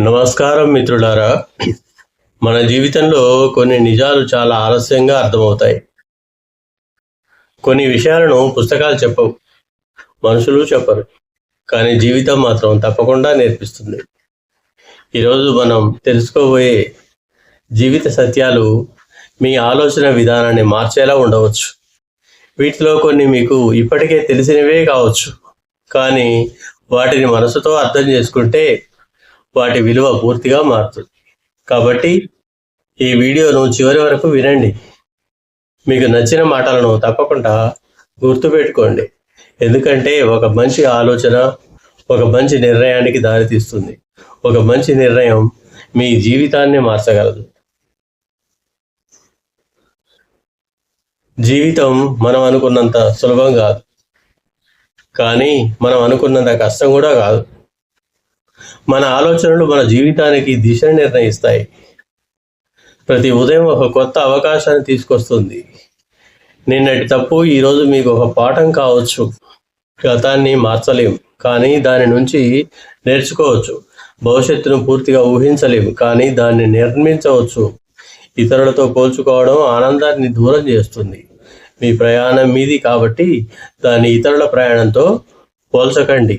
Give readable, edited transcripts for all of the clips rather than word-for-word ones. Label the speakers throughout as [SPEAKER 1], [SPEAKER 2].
[SPEAKER 1] నమస్కారం మిత్రులారా. మన జీవితంలో కొన్ని నిజాలు చాలా ఆలస్యంగా అర్థమవుతాయి. కొన్ని విషయాలను పుస్తకాలు చెప్పవు, మనుషులు చెప్పరు, కానీ జీవితం మాత్రం తప్పకుండా నేర్పిస్తుంది. ఈరోజు మనం తెలుసుకోబోయే జీవిత సత్యాలు మీ ఆలోచన విధానాన్ని మార్చేలా ఉండవచ్చు. వీటిలో కొన్ని మీకు ఇప్పటికే తెలిసినవే కావచ్చు, కానీ వాటిని మనసుతో అర్థం చేసుకుంటే వాటి విలువ పూర్తిగా మారుతుంది. కాబట్టి ఈ వీడియోను చివరి వరకు వినండి. మీకు నచ్చిన మాటలను తప్పకుండా గుర్తుపెట్టుకోండి, ఎందుకంటే ఒక మంచి ఆలోచన ఒక మంచి నిర్ణయానికి దారితీస్తుంది. ఒక మంచి నిర్ణయం మీ జీవితాన్ని మార్చగలదు. జీవితం మనం అనుకున్నంత సులభం కాదు, కానీ మనం అనుకున్నంత కష్టం కూడా కాదు. మన ఆలోచనలు మన జీవితానికి దిశను నిర్ణయిస్తాయి. ప్రతి ఉదయం ఒక కొత్త అవకాశాన్ని తీసుకొస్తుంది. నిన్నటి తప్పు ఈరోజు మీకు ఒక పాఠం కావచ్చు. గతాన్ని మార్చలేం, కానీ దాని నుంచి నేర్చుకోవచ్చు. భవిష్యత్తును పూర్తిగా ఊహించలేము, కానీ దాన్ని నిర్మించవచ్చు. ఇతరులతో పోల్చుకోవడం ఆనందాన్ని దూరం చేస్తుంది. మీ ప్రయాణం మీది కాబట్టి దాన్ని ఇతరుల ప్రయాణంతో పోల్చకండి.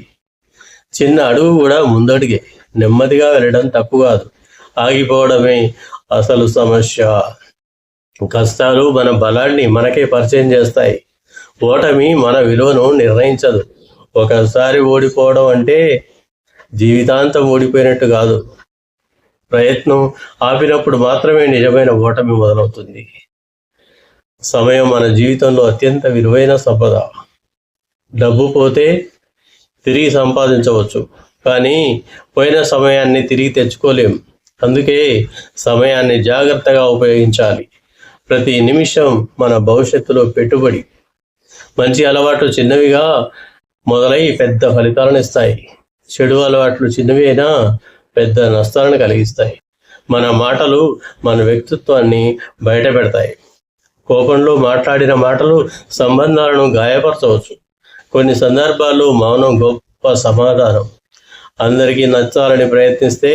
[SPEAKER 1] చిన్న అడుగు కూడా ముందడిగే. నెమ్మదిగా వెళ్ళడం తప్పు కాదు, ఆగిపోవడమే అసలు సమస్య. కష్టాలు మన బలాన్ని మనకే పరిచయం చేస్తాయి. ఓటమి మన విలువను నిర్ణయించదు. ఒకసారి ఓడిపోవడం అంటే జీవితాంతం ఓడిపోయినట్టు కాదు. ప్రయత్నం ఆపినప్పుడు మాత్రమే నిజమైన ఓటమి మొదలవుతుంది. సమయం మన జీవితంలో అత్యంత విలువైన సంపద. డబ్బు పోతే తిరిగి సంపాదించవచ్చు, కానీ పోయిన సమయాన్ని తిరిగి తెచ్చుకోలేం. అందుకే సమయాన్ని జాగ్రత్తగా ఉపయోగించాలి. ప్రతి నిమిషం మన భవిష్యత్తులో పెట్టుబడి. మంచి అలవాట్లు చిన్నవిగా మొదలై పెద్ద ఫలితాలను ఇస్తాయి. చెడు అలవాట్లు చిన్నవి అయినా పెద్ద నష్టాలను కలిగిస్తాయి. మన మాటలు మన వ్యక్తిత్వాన్ని బయట పెడతాయి. కోపంలో మాట్లాడిన మాటలు సంబంధాలను గాయపరచవచ్చు. కొన్ని సందర్భాల్లో మౌనం గొప్ప సమాధానం. అందరికీ నచ్చాలని ప్రయత్నిస్తే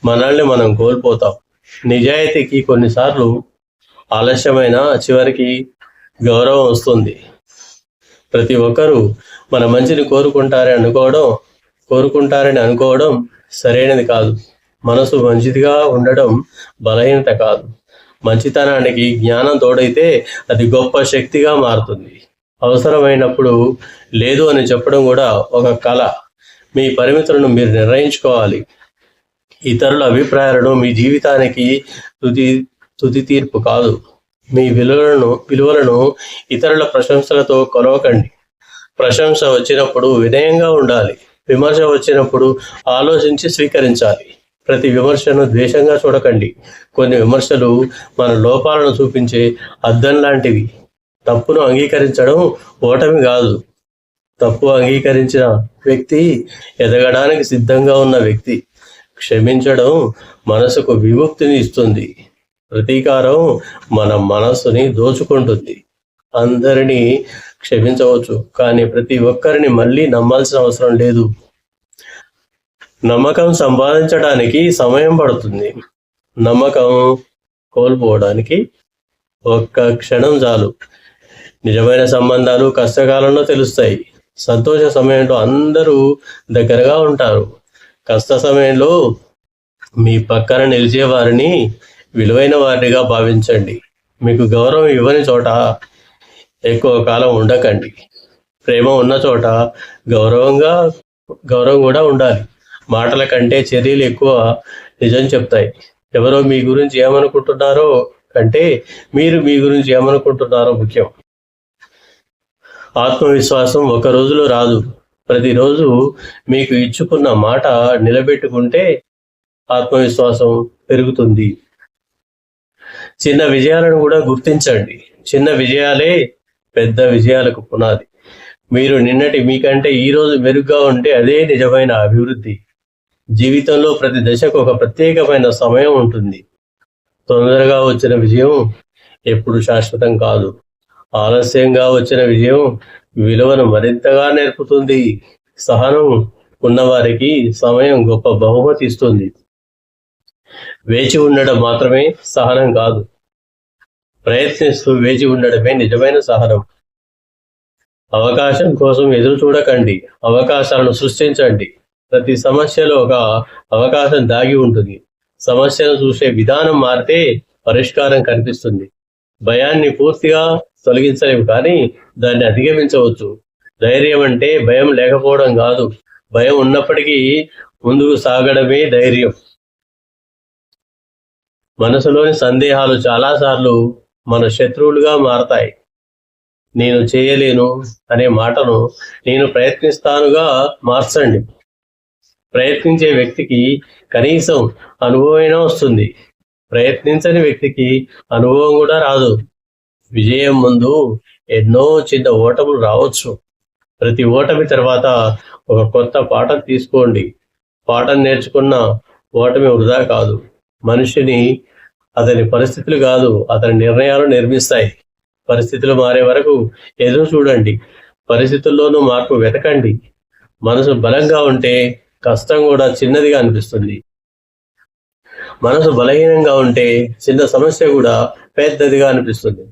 [SPEAKER 1] మనల్ని మనం కోల్పోతాం. నిజాయితీకి కొన్నిసార్లు ఆలస్యమైన చివరికి గౌరవం వస్తుంది. ప్రతి ఒక్కరూ మన మంచిని కోరుకుంటారని అనుకోవడం సరైనది కాదు. మనసు మంచిదిగా ఉండడం బలహీనత కాదు. మంచితనానికి జ్ఞానం తోడైతే అది గొప్ప శక్తిగా మారుతుంది. అవసరమైనప్పుడు లేదు అని చెప్పడం కూడా ఒక కళ. మీ పరిమితులను మీరు నిర్ణయించుకోవాలి. ఇతరుల అభిప్రాయాలను మీ జీవితానికి తుది తీర్పు కాదు. మీ విలువలను ఇతరుల ప్రశంసలతో కొలవకండి. ప్రశంస వచ్చినప్పుడు వినయంగా ఉండాలి. విమర్శ వచ్చినప్పుడు ఆలోచించి స్వీకరించాలి. ప్రతి విమర్శను ద్వేషంగా చూడకండి. కొన్ని విమర్శలు మన లోపాలను చూపించే అద్దం లాంటివి. తప్పును అంగీకరించడం ఓటమి కాదు. తప్పు అంగీకరించిన వ్యక్తి ఎదగడానికి సిద్ధంగా ఉన్న వ్యక్తి. క్షమించడం మనసుకు విముక్తిని ఇస్తుంది. ప్రతీకారం మన మనస్సుని దోచుకుంటుంది. అందరినీ క్షమించవచ్చు, కానీ ప్రతి ఒక్కరిని మళ్ళీ నమ్మాల్సిన అవసరం లేదు. నమ్మకం సంపాదించడానికి సమయం పడుతుంది. నమ్మకం కోల్పోవడానికి ఒక్క క్షణం చాలు. నిజమైన సంబంధాలు కష్టకాలంలో తెలుస్తాయి. సంతోష సమయంలో అందరూ దగ్గరగా ఉంటారు. కష్ట సమయంలో మీ పక్కన నిలిచే వారిని విలువైన వారిగా భావించండి. మీకు గౌరవం ఇవ్వని చోట ఎక్కువ కాలం ఉండకండి. ప్రేమ ఉన్న చోట గౌరవం కూడా ఉండాలి. మాటల కంటే చర్యలు ఎక్కువ నిజం చెప్తాయి. ఎవరో మీ గురించి ఏమనుకుంటున్నారో కంటే మీరు మీ గురించి ఏమనుకుంటున్నారో ముఖ్యం. ఆత్మవిశ్వాసం ఒక రోజులో రాదు. ప్రతిరోజు మీకు ఇచ్చుకున్న మాట నిలబెట్టుకుంటే ఆత్మవిశ్వాసం పెరుగుతుంది. చిన్న విజయాలను కూడా గుర్తించండి. చిన్న విజయాలే పెద్ద విజయాలకు పునాది. మీరు నిన్నటి మీకంటే ఈరోజు మెరుగ్గా ఉంటే అదే నిజమైన అభివృద్ధి. జీవితంలో ప్రతి దశకు ఒక ప్రత్యేకమైన సమయం ఉంటుంది. తొందరగా వచ్చిన విజయం ఎప్పుడు శాశ్వతం కాదు. ఆలస్యంగా వచ్చిన విజయం విలువను మరింతగా నేర్పుతుంది. సహనం ఉన్నవారికి సమయం గొప్ప బహుమతి ఇస్తుంది. వేచి ఉండడం మాత్రమే సహనం కాదు, ప్రయత్నిస్తూ వేచి ఉండడమే నిజమైన సహనం. అవకాశం కోసం ఎదురు చూడకండి, అవకాశాలను సృష్టించండి. ప్రతి సమస్యలో ఒక అవకాశం దాగి ఉంటుంది. సమస్యను చూసే విధానం మారితే పరిష్కారం కనిపిస్తుంది. భయాన్ని పూర్తిగా తొలగించలేము, కానీ దాన్ని అధిగమించవచ్చు. ధైర్యం అంటే భయం లేకపోవడం కాదు, భయం ఉన్నప్పటికీ ముందుకు సాగడమే ధైర్యం. మనసులోని సందేహాలు చాలాసార్లు మన శత్రువులుగా మారతాయి. నేను చేయలేను అనే మాటను నేను ప్రయత్నిస్తానుగా మార్చండి. ప్రయత్నించే వ్యక్తికి కనీసం అనుభవమైనా వస్తుంది, ప్రయత్నించని వ్యక్తికి అనుభవం కూడా రాదు. విజయం ముందు ఎన్నో చిన్న ఓటములు రావచ్చు. ప్రతి ఓటమి తర్వాత ఒక కొత్త పాఠం తీసుకోండి. పాఠం నేర్చుకున్న ఓటమి వృధా కాదు. మనిషిని అతని పరిస్థితులు కాదు, అతని నిర్ణయాలు నిర్మిస్తాయి. పరిస్థితులు మారే వరకు ఎదురు చూడండి, పరిస్థితుల్లోనూ మార్పు వెతకండి. మనసు బలంగా ఉంటే కష్టం కూడా చిన్నదిగా అనిపిస్తుంది. మనసు బలహీనంగా ఉంటే చిన్న సమస్య కూడా పెద్దదిగా అనిపిస్తుంది.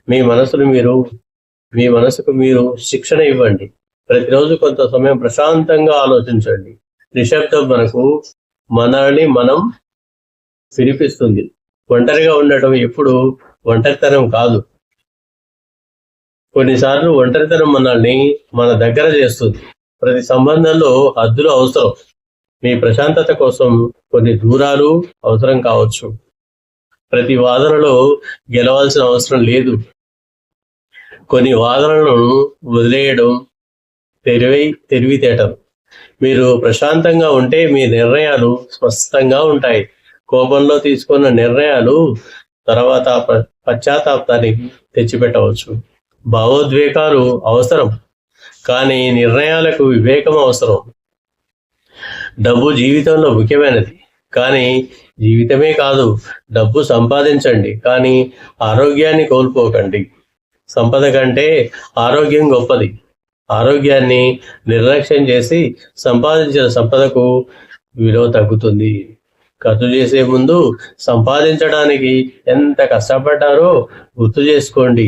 [SPEAKER 1] మీ మనసుకు మీరు శిక్షణ ఇవ్వండి. ప్రతిరోజు కొంత సమయం ప్రశాంతంగా ఆలోచించండి. నిశ్శబ్దం మనల్ని మనం వినిపిస్తుంది. ఒంటరిగా ఉండటం ఎప్పుడు ఒంటరితనం కాదు. కొన్నిసార్లు ఒంటరితనం మనల్ని మన దగ్గర చేస్తుంది. ప్రతి సంబంధంలో హద్దులు అవసరం. మీ ప్రశాంతత కోసం కొన్ని దూరాలు అవసరం కావచ్చు. ప్రతి వాదనలో గెలవాల్సిన అవసరం లేదు. కొన్ని వాదనలను వదిలేయడం తెలివితేటలు. మీరు ప్రశాంతంగా ఉంటే మీ నిర్ణయాలు స్పష్టంగా ఉంటాయి. కోపంలో తీసుకున్న నిర్ణయాలు తర్వాత పశ్చాత్తాపానికి తెచ్చిపెట్టవచ్చు. భావోద్వేగాలు అవసరం, కానీ నిర్ణయాలకు వివేకం అవసరం. డబ్బు జీవితంలో ముఖ్యమైనది, కానీ జీవితమే కాదు. డబ్బు సంపాదించండి, కానీ ఆరోగ్యాన్ని కోల్పోకండి. సంపద కంటే ఆరోగ్యం గొప్పది. ఆరోగ్యాన్ని నిర్లక్ష్యం చేసి సంపాదించిన సంపదకు విలువ తగ్గుతుంది. ఖర్చు చేసే ముందు సంపాదించడానికి ఎంత కష్టపడ్డారో గుర్తు చేసుకోండి.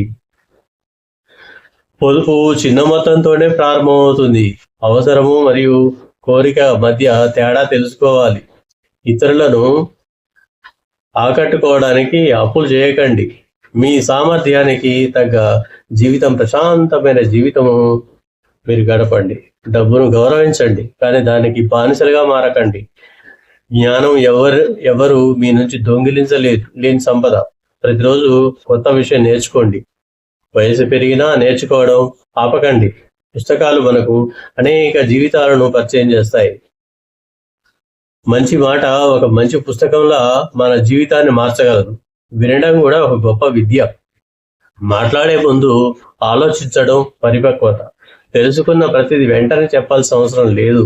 [SPEAKER 1] పొదుపు చిన్న మొత్తంతోనే ప్రారంభమవుతుంది. అవసరము మరియు కోరిక మధ్య తేడా తెలుసుకోవాలి. ఇతరులను ఆకట్టుకోవడానికి అప్పులు చేయకండి. మీ సామర్థ్యానికి తగ్గ జీవితం, ప్రశాంతమైన జీవితము మీరు గడపండి. డబ్బును గౌరవించండి, కానీ దానికి బానిసలుగా మారకండి. జ్ఞానం ఎవరు మీ నుంచి లేని సంపద. ప్రతిరోజు కొత్త విషయం నేర్చుకోండి. వయసు పెరిగినా నేర్చుకోవడం ఆపకండి. పుస్తకాలు మనకు అనేక జీవితాలను పరిచయం చేస్తాయి. మంచి మాట ఒక మంచి పుస్తకంలా మన జీవితాన్ని మార్చగలదు. వినడం కూడా ఒక గొప్ప విద్య. మాట్లాడే ముందు ఆలోచించడం పరిపక్వత. తెలుసుకున్న ప్రతిదీ వెంటనే చెప్పాల్సిన అవసరం లేదు.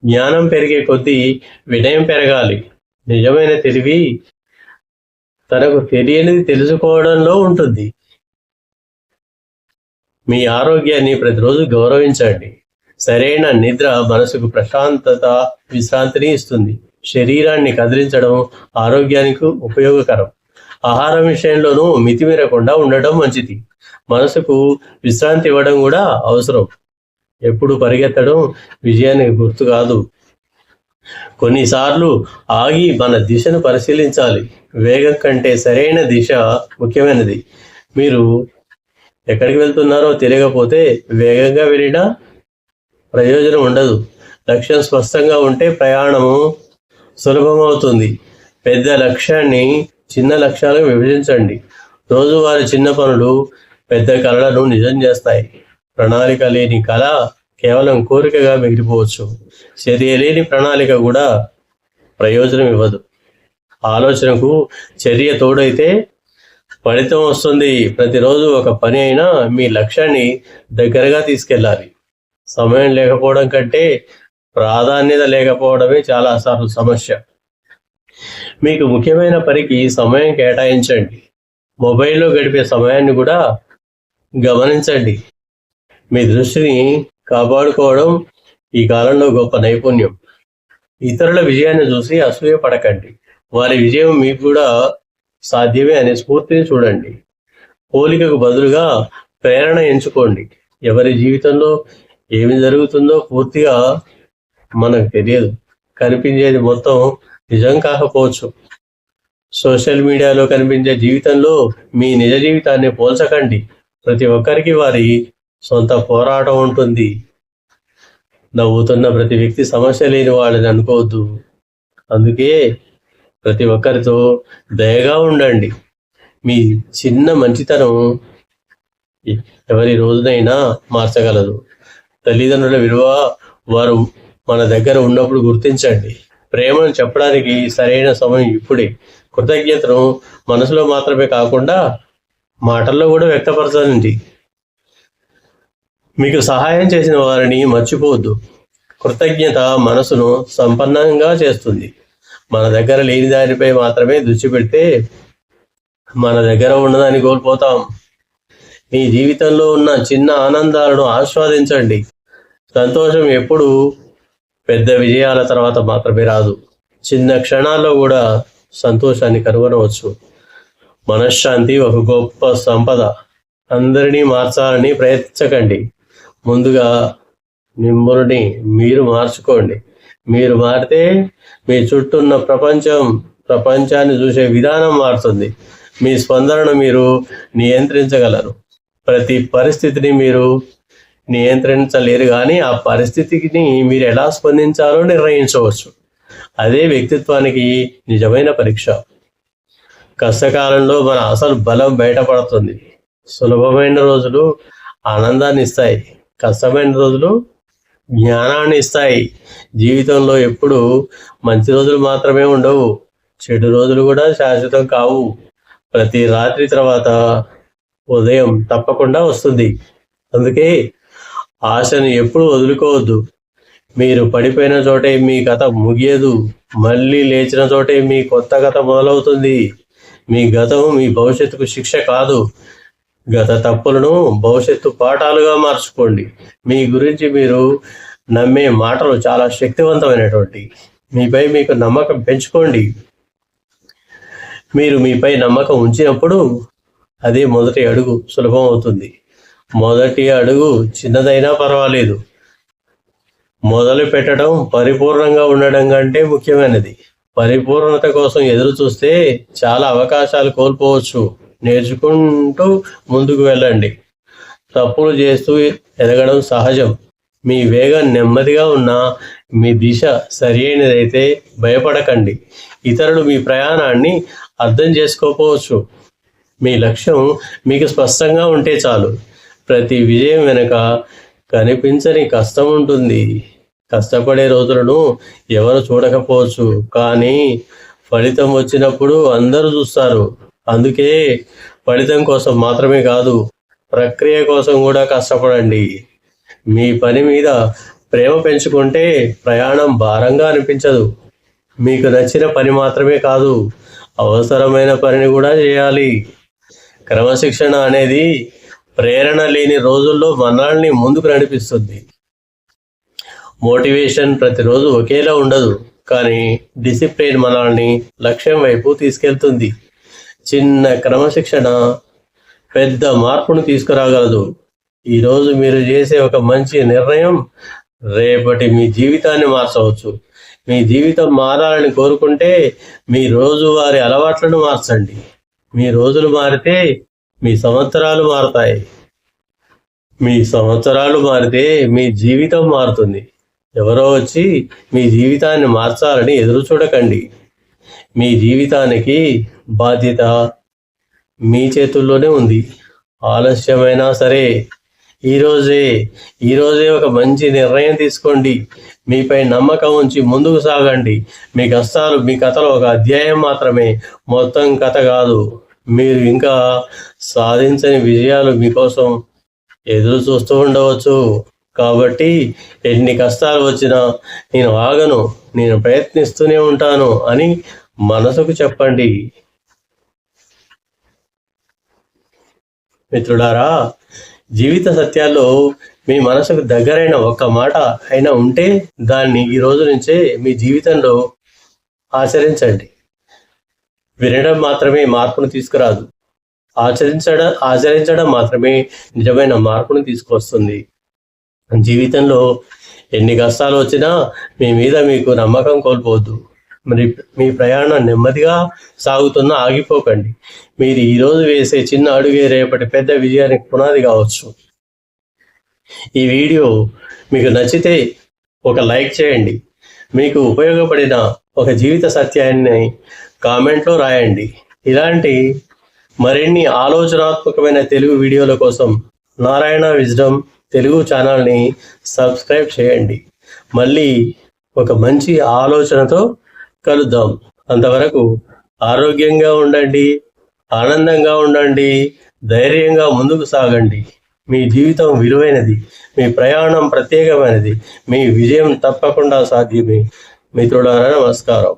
[SPEAKER 1] జ్ఞానం పెరిగే కొద్దీ వినయం పెరగాలి. నిజమైన తెలివి తనకు తెలియనిది తెలుసుకోవడంలో ఉంటుంది. మీ ఆరోగ్యాన్ని ప్రతిరోజు గౌరవించండి. సరైన నిద్ర మనసుకు ప్రశాంతత, విశ్రాంతిని ఇస్తుంది. శరీరాన్ని కదిలించడం ఆరోగ్యానికి ఉపయోగకరం. ఆహారం విషయంలోనూ మితిమీరకుండా ఉండటం మంచిది. మనసుకు విశ్రాంతి ఇవ్వడం కూడా అవసరం. ఎప్పుడు పరిగెత్తడం విజయానికి గుర్తు కాదు. కొన్నిసార్లు ఆగి మన దిశను పరిశీలించాలి. వేగం కంటే సరైన దిశ ముఖ్యమైనది. మీరు ఎక్కడికి వెళ్తున్నారో తెలియకపోతే వేగంగా వెళ్ళినా ప్రయోజనం ఉండదు. లక్ష్యం స్పష్టంగా ఉంటే ప్రయాణము సులభమవుతుంది. పెద్ద లక్ష్యాన్ని చిన్న లక్ష్యాలకు విభజించండి. రోజువారీ చిన్న పనులు పెద్ద కళలను నిజం చేస్తాయి. ప్రణాళిక లేని కళ కేవలం కోరికగా మిగిలిపోవచ్చు. చర్య లేని ప్రణాళిక కూడా ప్రయోజనం ఇవ్వదు. ఆలోచనకు చర్య తోడైతే ఫలితం వస్తుంది. ప్రతిరోజు ఒక పని అయినా మీ లక్ష్యాన్ని దగ్గరగా తీసుకెళ్ళాలి. సమయం లేకపోవడం కంటే ప్రాధాన్యత లేకపోవడమే చాలాసార్లు సమస్య. మీకు ముఖ్యమైన పనికి సమయం కేటాయించండి. మొబైల్లో గడిపే సమయాన్ని కూడా గమనించండి. మీ దృష్టిని కాపాడుకోవడం ఈ కాలంలో గొప్ప నైపుణ్యం. ఇతరుల విజయాన్ని చూసి అసూయ పడకండి. వారి విజయం మీకు కూడా సాధ్యమే అనే స్ఫూర్తిని చూడండి. పోలికకు బదులుగా ప్రేరణ ఎంచుకోండి. ఎవరి జీవితంలో ఏమి జరుగుతుందో పూర్తిగా మనకు తెలియదు. కనిపించేది మొత్తం నిజం కాకపోవచ్చు. సోషల్ మీడియాలో కనిపించే జీవితంలో మీ నిజ జీవితాన్ని పోల్చకండి. ప్రతి ఒక్కరికి వారి సొంత పోరాటం ఉంటుంది. నవ్వుతున్న ప్రతి వ్యక్తి సమస్య లేని వాళ్ళని అనుకోవద్దు. అందుకే ప్రతి ఒక్కరితో దయగా ఉండండి. మీ చిన్న మంచితనం ఎవరి రోజునైనా మార్చగలదు. తల్లిదండ్రుల విలువ వారు మన దగ్గర ఉన్నప్పుడు గుర్తించండి. ప్రేమను చెప్పడానికి సరైన సమయం ఇప్పుడే. కృతజ్ఞతను మనసులో మాత్రమే కాకుండా మాటల్లో కూడా వ్యక్తపరచండి. మీకు సహాయం చేసిన వారిని మర్చిపోవద్దు. కృతజ్ఞత మనసును సంపన్నంగా చేస్తుంది. మన దగ్గర లేని దానిపై మాత్రమే దృష్టి పెడితే మన దగ్గర ఉన్నదాన్ని కోల్పోతాం. మీ జీవితంలో ఉన్న చిన్న ఆనందాలను ఆస్వాదించండి. సంతోషం ఎప్పుడు పెద్ద విజయాల తర్వాత మాత్రమే రాదు. చిన్న క్షణాల్లో కూడా సంతోషాన్ని కనుగొనవచ్చు. మనశ్శాంతి ఒక గొప్ప సంపద. అందరినీ మార్చాలని ప్రయత్నించకండి. ముందుగా మిమ్మల్ని మీరు మార్చుకోండి. మీరు మారితే మీ చుట్టూ ఉన్న ప్రపంచాన్ని చూసే విధానం మారుతుంది. మీ స్పందనను మీరు నియంత్రించగలరు. ప్రతి పరిస్థితిని మీరు నియంత్రించలేరు, కానీ ఆ పరిస్థితిని మీరు ఎలా స్పందించాలో నిర్ణయించవచ్చు. అదే వ్యక్తిత్వానికి నిజమైన పరీక్ష. కష్టకాలంలో మన అసలు బలం బయటపడుతుంది. సులభమైన రోజులు ఆనందాన్ని ఇస్తాయి, కష్టమైన రోజులు జ్ఞానాన్ని ఇస్తాయి. జీవితంలో ఎప్పుడు మంచి రోజులు మాత్రమే ఉండవు, చెడు రోజులు కూడా శాశ్వతం కావు. ప్రతి రాత్రి తర్వాత ఉదయం తప్పకుండా వస్తుంది. అందుకే ఆశను ఎప్పుడు వదులుకోవద్దు. మీరు పడిపోయిన చోటే మీ కథ ముగియదు. మళ్ళీ లేచిన చోటే మీ కొత్త కథ మొదలవుతుంది. మీ గతం మీ భవిష్యత్తుకు శిక్ష కాదు. గత తప్పులను భవిష్యత్తు పాఠాలుగా మార్చుకోండి. మీ గురించి మీరు నమ్మే మాటలు చాలా శక్తివంతమైనటువంటి. మీపై మీకు నమ్మకం పెంచుకోండి. మీరు మీపై నమ్మకం ఉంచినప్పుడు అదే మొదటి అడుగు సులభం అవుతుంది. మొదటి అడుగు చిన్నదైనా పర్వాలేదు. మొదలు పెట్టడం పరిపూర్ణంగా ఉండడం కంటే ముఖ్యమైనది. పరిపూర్ణత కోసం ఎదురు చూస్తే చాలా అవకాశాలు కోల్పోవచ్చు. నేర్చుకుంటూ ముందుకు వెళ్ళండి. తప్పులు చేస్తూ ఎదగడం సహజం. మీ వేగం నెమ్మదిగా ఉన్నా మీ దిశ సరి అయినదైతే భయపడకండి. ఇతరులు మీ ప్రయాణాన్ని అర్థం చేసుకోకపోవచ్చు. మీ లక్ష్యం మీకు స్పష్టంగా ఉంటే చాలు. ప్రతి విజయం వెనుక కనిపించని కష్టం ఉంటుంది. కష్టపడే రోజులను ఎవరు చూడకపోవచ్చు, కానీ ఫలితం వచ్చినప్పుడు అందరూ చూస్తారు. అందుకే ఫలితం కోసం మాత్రమే కాదు, ప్రక్రియ కోసం కూడా కష్టపడండి. మీ పని మీద ప్రేమ పెంచుకుంటే ప్రయాణం భారంగా అనిపించదు. మీకు నచ్చిన పని మాత్రమే కాదు, అవసరమైన పనిని కూడా చేయాలి. క్రమశిక్షణ అనేది ప్రేరణ లేని రోజుల్లో మనల్ని ముందుకు నడిపిస్తుంది. మోటివేషన్ ప్రతిరోజు ఒకేలా ఉండదు, కానీ డిసిప్లిన్ మనల్ని లక్ష్యం వైపు తీసుకెళ్తుంది. చిన్న క్రమశిక్షణ పెద్ద మార్పును తీసుకురాగలదు. ఈరోజు మీరు చేసే ఒక మంచి నిర్ణయం రేపటి మీ జీవితాన్ని మార్చవచ్చు. మీ జీవితం మారాలని కోరుకుంటే మీ రోజువారి అలవాట్లను మార్చండి. మీ రోజులు మారితే మీ సంవత్సరాలు మారుతాయి. మీ సంవత్సరాలు మారితే మీ జీవితం మారుతుంది. ఎవరో వచ్చి మీ జీవితాన్ని మార్చాలని ఎదురు చూడకండి. మీ జీవితానికి బాధ్యత మీ చేతుల్లోనే ఉంది. ఆలస్యమైనా సరే ఈరోజే ఒక మంచి నిర్ణయం తీసుకోండి. మీపై నమ్మకం ఉంచి ముందుకు సాగండి. మీ కష్టాలు మీ కథలో ఒక అధ్యాయం మాత్రమే, మొత్తం కథ కాదు. మీరు ఇంకా సాధించని విజయాలు మీకోసం ఎదురు చూస్తూ ఉండవచ్చు. కాబట్టి ఎన్ని కష్టాలు వచ్చినా నేను ఆగను, నేను ప్రయత్నిస్తూనే ఉంటాను అని మనసుకు చెప్పండి. మిత్రులారా, జీవిత సత్యాల్లో మీ మనసుకు దగ్గరైన ఒక్క మాట అయినా ఉంటే దాన్ని ఈ రోజు నుంచే మీ జీవితంలో ఆచరించండి. వినడం మాత్రమే మార్పును తీసుకురాదు, ఆచరించడం మాత్రమే నిజమైన మార్పును తీసుకొస్తుంది. జీవితంలో ఎన్ని కష్టాలు వచ్చినా మీ మీద మీకు నమ్మకం కోల్పోవద్దు. మరి మీ ప్రయాణం నెమ్మదిగా సాగుతున్నా ఆగిపోకండి. మీరు ఈరోజు వేసే చిన్న అడుగే రేపటి పెద్ద విజయానికి పునాది కావచ్చు. ఈ వీడియో మీకు నచ్చితే ఒక లైక్ చేయండి. మీకు ఉపయోగపడిన ఒక జీవిత సత్యాన్ని కామెంట్లో రాయండి. ఇలాంటి మరిన్ని ఆలోచనాత్మకమైన తెలుగు వీడియోల కోసం నారాయణ విజ్డమ్ తెలుగు ఛానల్ని సబ్స్క్రైబ్ చేయండి. మళ్ళీ ఒక మంచి ఆలోచనతో కలుద్దాం. అంతవరకు ఆరోగ్యంగా ఉండండి, ఆనందంగా ఉండండి, ధైర్యంగా ముందుకు సాగండి. మీ జీవితం విలువైనది, మీ ప్రయాణం ప్రత్యేకమైనది, మీ విజయం తప్పకుండా సాధ్యమే. మిత్రులారా, నమస్కారం.